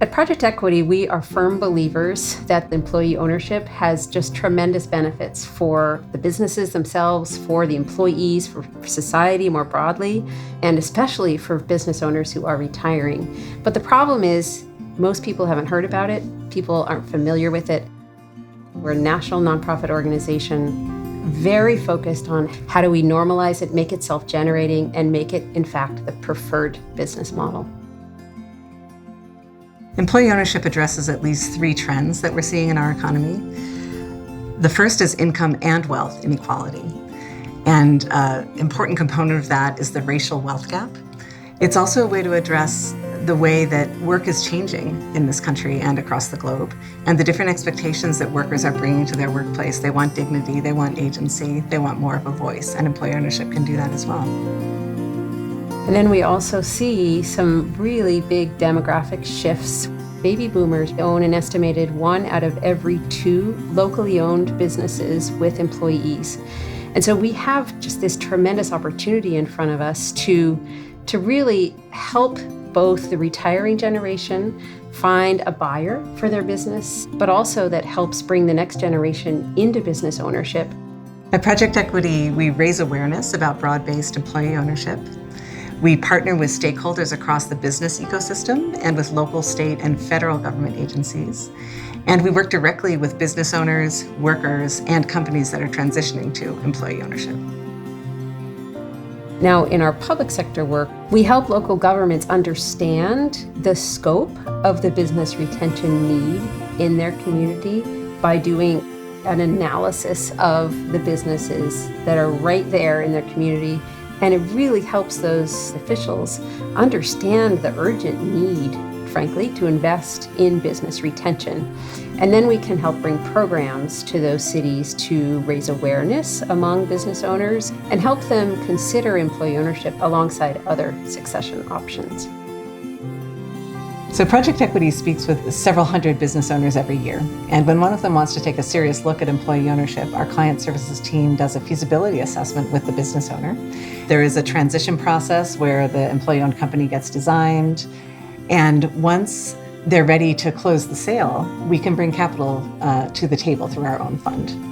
At Project Equity, we are firm believers that employee ownership has just tremendous benefits for the businesses themselves, for the employees, for society more broadly, and especially for business owners who are retiring. But the problem is most people haven't heard about it. People aren't familiar with it. We're a national nonprofit organization, very focused on how do we normalize it, make it self-generating, and make it, in fact, the preferred business model. Employee ownership addresses at least 3 trends that we're seeing in our economy. The first is income and wealth inequality. And an important component of that is the racial wealth gap. It's also a way to address the way that work is changing in this country and across the globe, and the different expectations that workers are bringing to their workplace. They want dignity, they want agency, they want more of a voice, and employee ownership can do that as well. And then we also see some really big demographic shifts. Baby boomers own an estimated 1 out of every 2 locally owned businesses with employees. And so we have just this tremendous opportunity in front of us to really help both the retiring generation find a buyer for their business, but also that helps bring the next generation into business ownership. At Project Equity, we raise awareness about broad-based employee ownership. We partner with stakeholders across the business ecosystem and with local, state, and federal government agencies. And we work directly with business owners, workers, and companies that are transitioning to employee ownership. Now, in our public sector work, we help local governments understand the scope of the business retention need in their community by doing an analysis of the businesses that are right there in their community. And it really helps those officials understand the urgent need, frankly, to invest in business retention. And then we can help bring programs to those cities to raise awareness among business owners and help them consider employee ownership alongside other succession options. So Project Equity speaks with several hundred business owners every year. And when one of them wants to take a serious look at employee ownership, our client services team does a feasibility assessment with the business owner. There is a transition process where the employee-owned company gets designed. And once they're ready to close the sale, we can bring capital to the table through our own fund.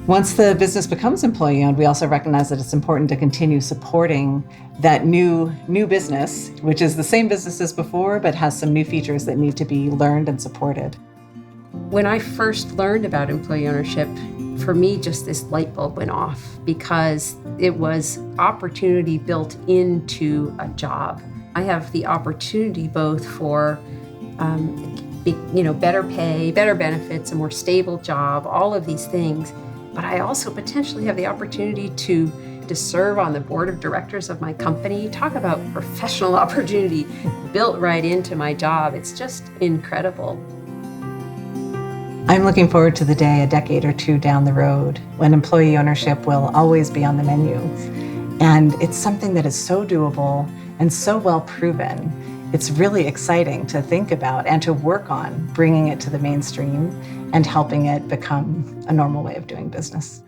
Once the business becomes employee-owned, we also recognize that it's important to continue supporting that new business, which is the same business as before, but has some new features that need to be learned and supported. When I first learned about employee ownership, for me, just this light bulb went off because it was opportunity built into a job. I have the opportunity both for better pay, better benefits, a more stable job, all of these things. But I also potentially have the opportunity to serve on the board of directors of my company. Talk about professional opportunity built right into my job. It's just incredible. I'm looking forward to the day a decade or 2 down the road when employee ownership will always be on the menu. And it's something that is so doable and so well proven. It's really exciting to think about and to work on bringing it to the mainstream and helping it become a normal way of doing business.